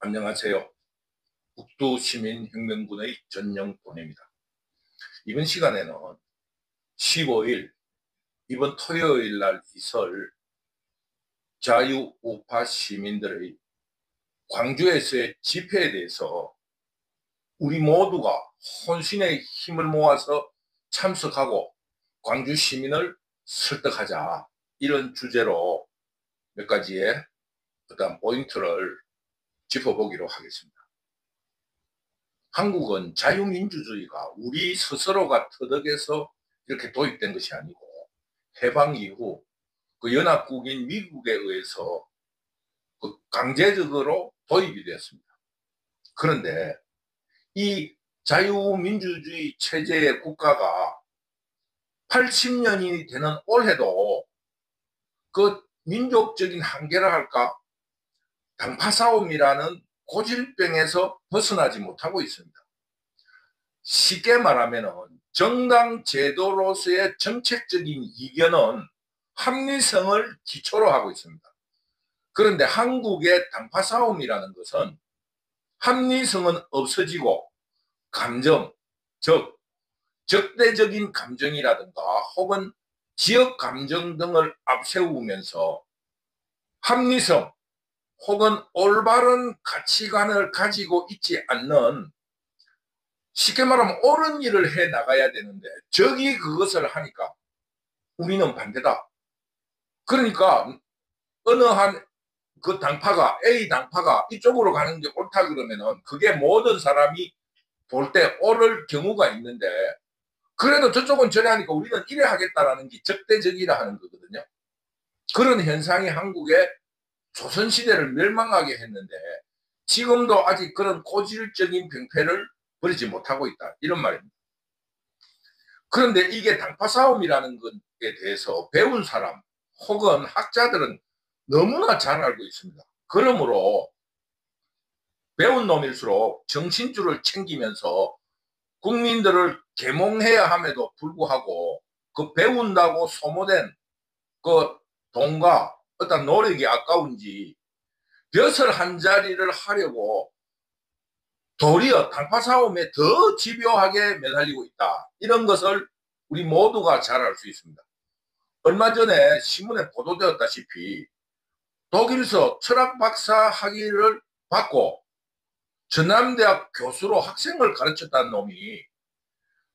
안녕하세요. 북두시민혁명군의 전영돈입니다. 이번 시간에는 15일 이번 토요일 날 있을 자유우파 시민들의 광주에서의 집회에 대해서 우리 모두가 혼신의 힘을 모아서 참석하고 광주 시민을 설득하자, 이런 주제로 몇 가지의 어떤 포인트를 짚어보기로 하겠습니다. 한국은 자유민주주의가 우리 스스로가 터득해서 이렇게 도입된 것이 아니고 해방 이후 그 연합국인 미국에 의해서 그 강제적으로 도입이 되었습니다. 그런데 이 자유민주주의 체제의 국가가 80년이 되는 올해도 그 민족적인 한계라 할까, 당파 싸움이라는 고질병에서 벗어나지 못하고 있습니다. 쉽게 말하면 정당 제도로서의 정책적인 이견은 합리성을 기초로 하고 있습니다. 그런데 한국의 당파 싸움이라는 것은 합리성은 없어지고 감정, 즉 적대적인 감정이라든가 혹은 지역 감정 등을 앞세우면서 합리성 혹은 올바른 가치관을 가지고 있지 않는, 쉽게 말하면 옳은 일을 해 나가야 되는데 적이 그것을 하니까 우리는 반대다. 그러니까 어느 한 그 당파가, A 당파가 이쪽으로 가는 게 옳다 그러면은 그게 모든 사람이 볼 때 옳을 경우가 있는데, 그래도 저쪽은 저래 하니까 우리는 이래 하겠다라는 게 적대적이라 하는 거거든요. 그런 현상이 한국의 조선시대를 멸망하게 했는데 지금도 아직 그런 고질적인 병폐를 버리지 못하고 있다, 이런 말입니다. 그런데 이게 당파 싸움이라는 것에 대해서 배운 사람 혹은 학자들은 너무나 잘 알고 있습니다. 그러므로 배운 놈일수록 정신줄을 챙기면서 국민들을 계몽해야 함에도 불구하고 그 배운다고 소모된 그 돈과 어떤 노력이 아까운지 벼슬 한 자리를 하려고 도리어 당파 싸움에 더 집요하게 매달리고 있다, 이런 것을 우리 모두가 잘 알 수 있습니다. 얼마 전에 신문에 보도되었다시피 독일서 철학 박사 학위를 받고 전남대학 교수로 학생을 가르쳤다는 놈이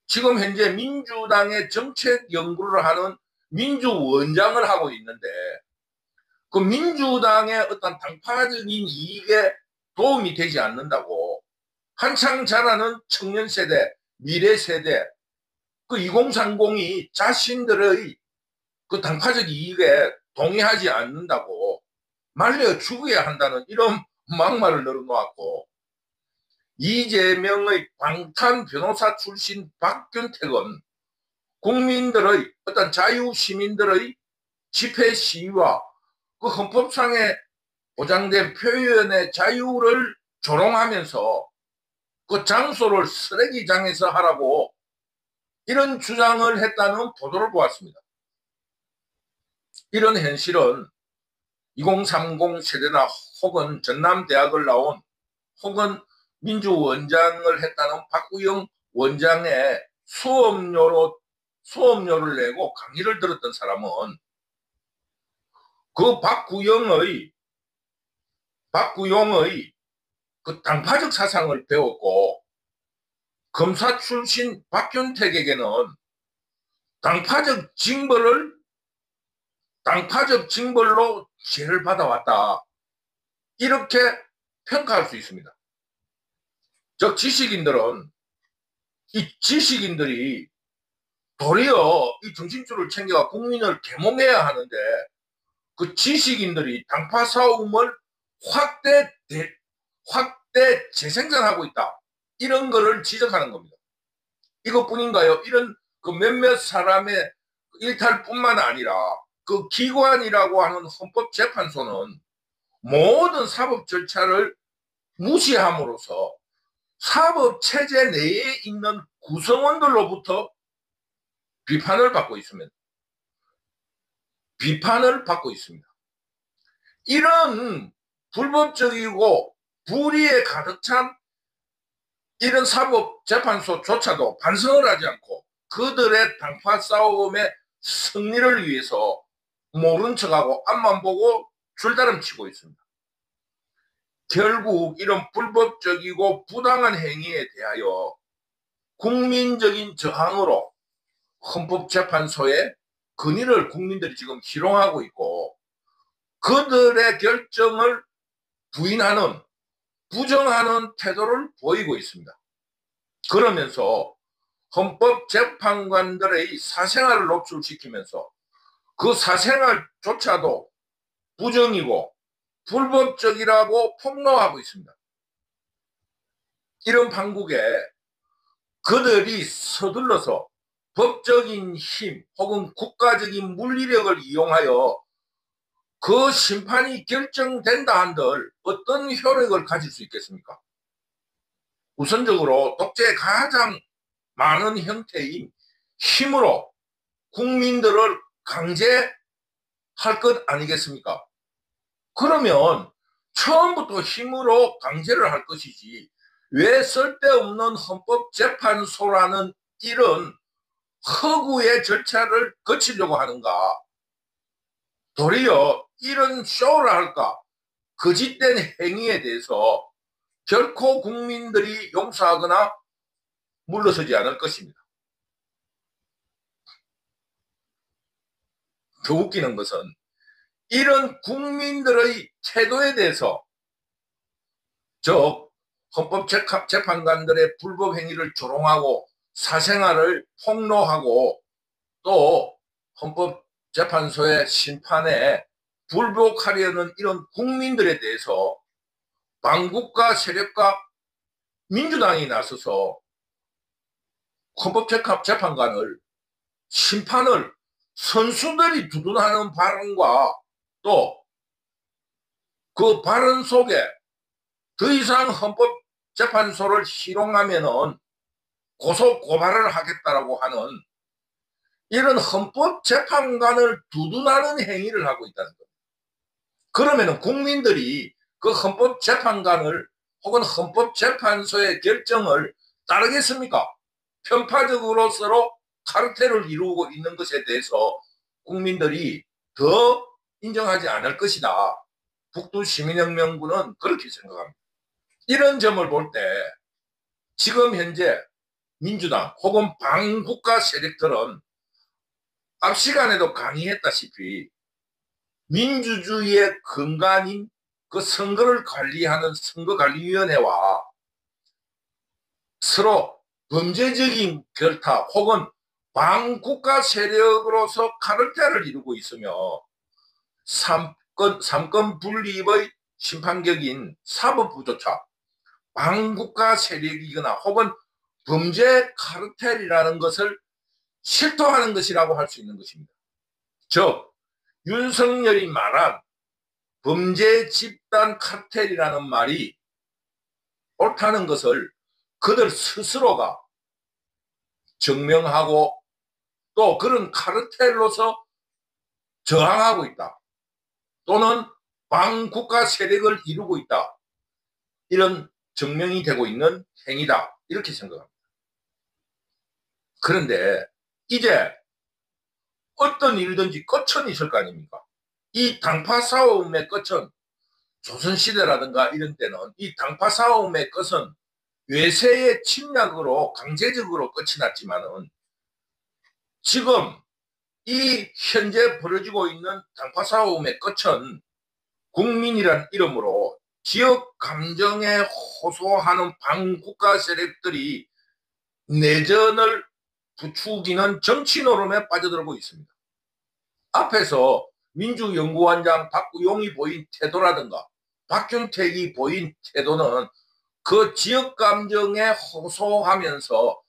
지금 현재 민주당의 정책 연구를 하는 민주원장을 하고 있는데, 그 민주당의 어떤 당파적인 이익에 도움이 되지 않는다고 한창 자라는 청년 세대, 미래 세대, 그 2030이 자신들의 그 당파적 이익에 동의하지 않는다고 말려 죽여야 한다는 이런 막말을 늘어놓았고, 이재명의 방탄 변호사 출신 박균택은 국민들의 어떤 자유시민들의 집회 시위와 그 헌법상에 보장된 표현의 자유를 조롱하면서 그 장소를 쓰레기장에서 하라고 이런 주장을 했다는 보도를 보았습니다. 이런 현실은 2030 세대나 혹은 전남대학을 나온 혹은 민주원장을 했다는 박구영 원장의 수업료를 내고 강의를 들었던 사람은 그 박구영의 그 당파적 사상을 배웠고, 검사 출신 박균택에게는 당파적 징벌로 죄를 받아왔다, 이렇게 평가할 수 있습니다. 즉 지식인들은 이 지식인들이 도리어 이 정신줄을 챙겨 국민을 계몽해야 하는데 그 지식인들이 당파 싸움을 확대 재생산하고 있다, 이런 거를 지적하는 겁니다. 이것뿐인가요? 이런 그 몇몇 사람의 일탈뿐만 아니라 그 기관이라고 하는 헌법재판소는 모든 사법 절차를 무시함으로써 사법체제 내에 있는 구성원들로부터 비판을 받고 있습니다. 이런 불법적이고 불의에 가득 찬 이런 사법재판소조차도 반성을 하지 않고 그들의 당파 싸움의 승리를 위해서 모른 척하고 앞만 보고 줄다름치고 있습니다. 결국 이런 불법적이고 부당한 행위에 대하여 국민적인 저항으로 헌법재판소의 건의를 국민들이 지금 희롱하고 있고 그들의 결정을 부인하는 부정하는 태도를 보이고 있습니다. 그러면서 헌법재판관들의 사생활을 노출시키면서 그 사생활조차도 부정이고 불법적이라고 폭로하고 있습니다. 이런 판국에 그들이 서둘러서 법적인 힘 혹은 국가적인 물리력을 이용하여 그 심판이 결정된다 한들 어떤 효력을 가질 수 있겠습니까? 우선적으로 독재의 가장 많은 형태인 힘으로 국민들을 강제할 것 아니겠습니까? 그러면 처음부터 힘으로 강제를 할 것이지 왜 쓸데없는 헌법재판소라는 이런 허구의 절차를 거치려고 하는가? 도리어 이런 쇼를 할까? 거짓된 행위에 대해서 결코 국민들이 용서하거나 물러서지 않을 것입니다. 더 웃기는 것은 이런 국민들의 태도에 대해서 즉 헌법재판관들의 불법 행위를 조롱하고 사생활을 폭로하고 또 헌법재판소의 심판에 불복하려는 이런 국민들에 대해서 반국가 세력과 민주당이 나서서 헌법재판관을 심판을 선수들이 두둔하는 발언과 또 그 발언 속에 더 이상 헌법재판소를 희롱하면은 고소 고발을 하겠다라고 하는 이런 헌법재판관을 두둔하는 행위를 하고 있다는 겁니다. 그러면은 국민들이 그 헌법재판관을 혹은 헌법재판소의 결정을 따르겠습니까? 편파적으로 서로 카르텔을 이루고 있는 것에 대해서 국민들이 더 인정하지 않을 것이다. 북두시민혁명군은 그렇게 생각합니다. 이런 점을 볼 때 지금 현재 민주당 혹은 반국가 세력들은 앞 시간에도 강의했다시피 민주주의의 근간인 그 선거를 관리하는 선거관리위원회와 서로 범죄적인 결탁 혹은 반국가 세력으로서 카르텔을 이루고 있으며 삼권 분립의 심판격인 사법부조차 반국가 세력이거나 혹은 범죄 카르텔이라는 것을 실토하는 것이라고 할 수 있는 것입니다. 즉 윤석열이 말한 범죄 집단 카르텔이라는 말이 옳다는 것을 그들 스스로가 증명하고 또 그런 카르텔로서 저항하고 있다. 또는 반국가 세력을 이루고 있다. 이런 증명이 되고 있는 행위다. 이렇게 생각합니다. 그런데 이제 어떤 일든지 끝은 있을 거 아닙니까? 이 당파 싸움의 끝은 조선시대라든가 이런 때는 이 당파 싸움의 끝은 외세의 침략으로 강제적으로 끝이 났지만은 지금 이 현재 벌어지고 있는 당파 싸움의 끝은 국민이란 이름으로 지역 감정에 호소하는 반국가 세력들이 내전을 부추기는 정치 노름에 빠져들고 있습니다. 앞에서 민주연구원장 박구용이 보인 태도라든가 박균택이 보인 태도는 그 지역 감정에 호소하면서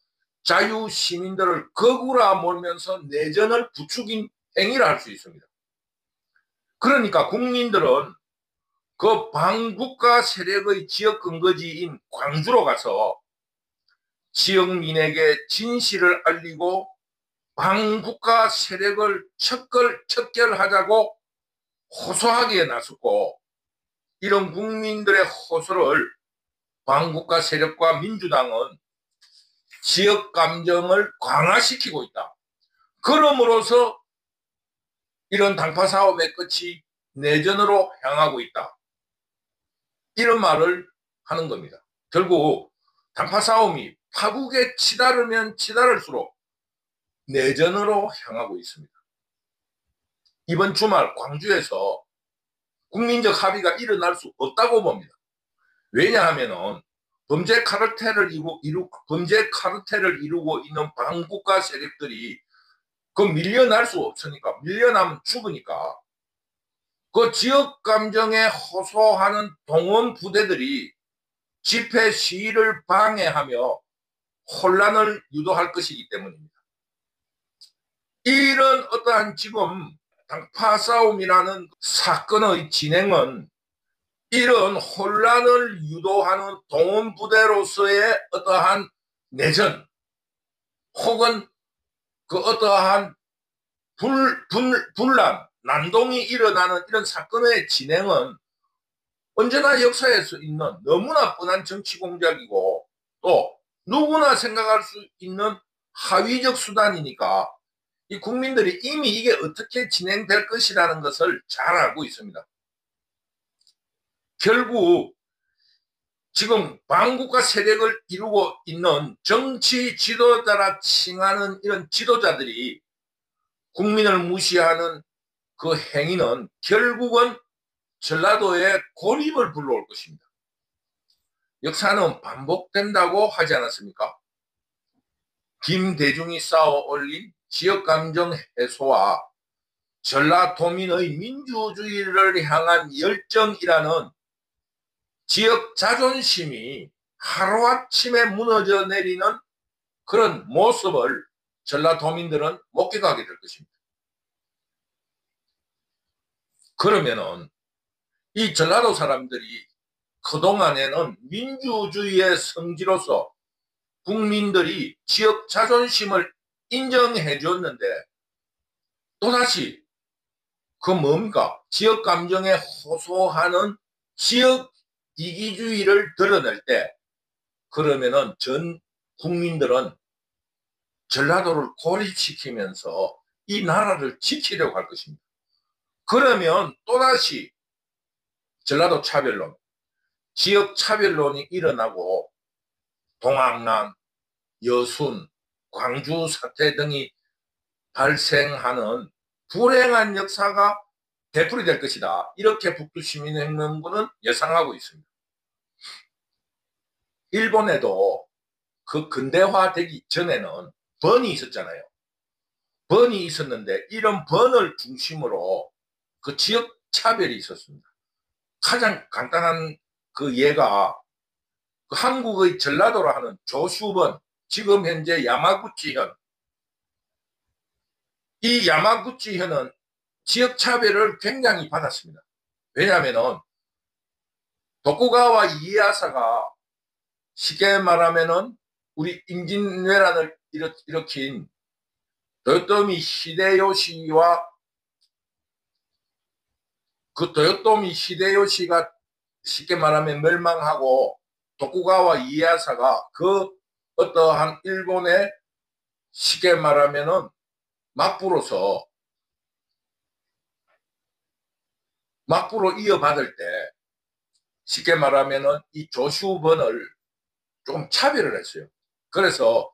자유시민들을 거구라 몰면서 내전을 부추긴 행위를 할 수 있습니다. 그러니까 국민들은 그 반국가 세력의 지역 근거지인 광주로 가서 지역민에게 진실을 알리고 반국가 세력을 척결하자고 호소하기에 나섰고 이런 국민들의 호소를 반국가 세력과 민주당은 지역 감정을 강화시키고 있다. 그럼으로써 이런 당파 사업의 끝이 내전으로 향하고 있다. 이런 말을 하는 겁니다. 결국 당파 싸움이 파국에 치달으면 치달을수록 내전으로 향하고 있습니다. 이번 주말 광주에서 국민적 합의가 일어날 수 없다고 봅니다. 왜냐하면 범죄 카르텔을 이루고 있는 반국가 세력들이 그 밀려날 수 없으니까, 밀려나면 죽으니까 그 지역 감정에 호소하는 동원 부대들이 집회 시위를 방해하며 혼란을 유도할 것이기 때문입니다. 이런 어떠한 지금 당파 싸움이라는 사건의 진행은 이런 혼란을 유도하는 동원 부대로서의 어떠한 내전 혹은 그 어떠한 분란, 난동이 일어나는 이런 사건의 진행은 언제나 역사에서 있는 너무나 뻔한 정치 공작이고 또 누구나 생각할 수 있는 하위적 수단이니까 이 국민들이 이미 이게 어떻게 진행될 것이라는 것을 잘 알고 있습니다. 결국 지금 반국가 세력을 이루고 있는 정치 지도자라 칭하는 이런 지도자들이 국민을 무시하는 그 행위는 결국은 전라도의 고립을 불러올 것입니다. 역사는 반복된다고 하지 않았습니까? 김대중이 쌓아 올린 지역감정 해소와 전라도민의 민주주의를 향한 열정이라는 지역 자존심이 하루아침에 무너져 내리는 그런 모습을 전라도민들은 목격하게 될 것입니다. 그러면은 이 전라도 사람들이 그동안에는 민주주의의 성지로서 국민들이 지역 자존심을 인정해 줬는데 또다시 그 뭡니까? 지역 감정에 호소하는 지역 이기주의를 드러낼 때 그러면은 전 국민들은 전라도를 고립시키면서 이 나라를 지키려고 할 것입니다. 그러면 또다시 전라도 차별론, 지역 차별론이 일어나고 동학난, 여순, 광주 사태 등이 발생하는 불행한 역사가 되풀이될 것이다. 이렇게 북두시민행동부는 예상하고 있습니다. 일본에도 그 근대화되기 전에는 번이 있었잖아요. 번이 있었는데 이런 번을 중심으로 그 지역 차별이 있었습니다. 가장 간단한 그 예가 그 한국의 전라도라 하는 조슈번, 지금 현재 야마구치현, 이 야마구치현은 지역 차별을 굉장히 받았습니다. 왜냐하면 도쿠가와 이에야사가 쉽게 말하면은 우리 임진왜란을 일으킨 도요토미 히데요시와 그 도요토미 히데요시가 쉽게 말하면 멸망하고 도쿠가와 이에야사가 그 어떠한 일본의 쉽게 말하면은 막부로 이어받을 때 쉽게 말하면은 이 조슈번을 조금 차별을 했어요. 그래서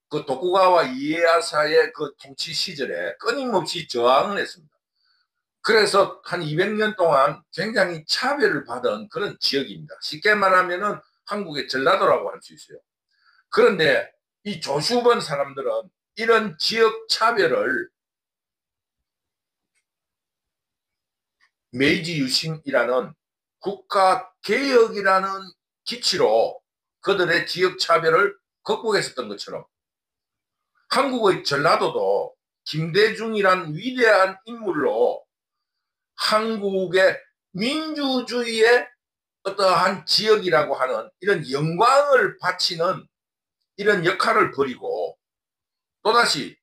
그 도쿠가와 이에야사의 그 통치 시절에 끊임없이 저항을 했습니다. 그래서 한 200년 동안 굉장히 차별을 받은 그런 지역입니다. 쉽게 말하면은 한국의 전라도라고 할 수 있어요. 그런데 이 조슈번 사람들은 이런 지역 차별을 메이지 유신이라는 국가개혁이라는 기치로 그들의 지역 차별을 극복했었던 것처럼 한국의 전라도도 김대중이란 위대한 인물로 한국의 민주주의의 어떠한 지역이라고 하는 이런 영광을 바치는 이런 역할을 벌이고 또다시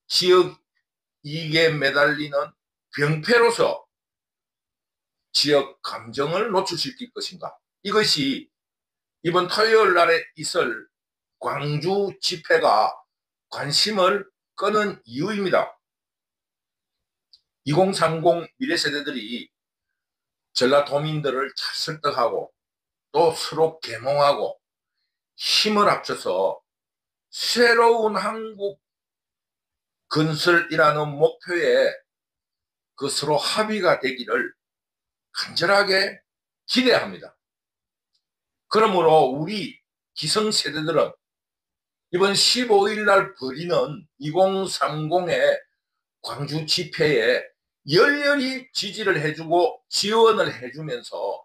지역 이익에 매달리는 병폐로서 지역 감정을 노출시킬 것인가. 이것이 이번 토요일 날에 있을 광주 집회가 관심을 끄는 이유입니다. 2030 미래세대들이 전라도민들을 잘 설득하고 또 서로 계몽하고 힘을 합쳐서 새로운 한국 건설이라는 목표에 그 서로 합의가 되기를 간절하게 기대합니다. 그러므로 우리 기성세대들은 이번 15일 날 벌이는 2030의 광주 집회에 열렬히 지지를 해주고 지원을 해주면서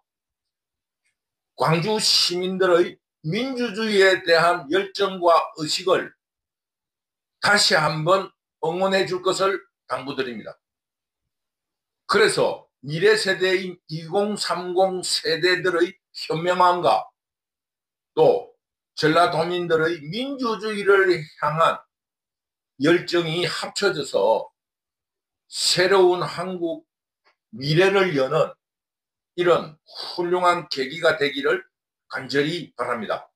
광주 시민들의 민주주의에 대한 열정과 의식을 다시 한번 응원해 줄 것을 당부드립니다. 그래서 미래 세대인 2030 세대들의 현명함과 또 전라도민들의 민주주의를 향한 열정이 합쳐져서 새로운 한국 미래를 여는 이런 훌륭한 계기가 되기를 간절히 바랍니다.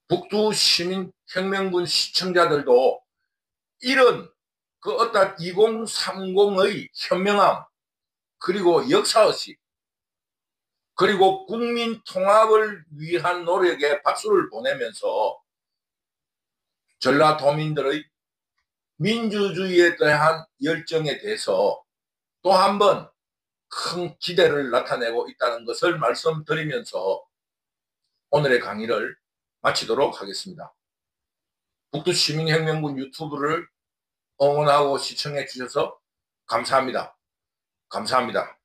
북두 시민혁명군 시청자들도 이런 그 어떤 2030의 현명함 그리고 역사의식 그리고 국민 통합을 위한 노력에 박수를 보내면서 전라도민들의 민주주의에 대한 열정에 대해서 또 한 번 큰 기대를 나타내고 있다는 것을 말씀드리면서 오늘의 강의를 마치도록 하겠습니다. 북두시민혁명군 유튜브를 응원하고 시청해 주셔서 감사합니다. 감사합니다.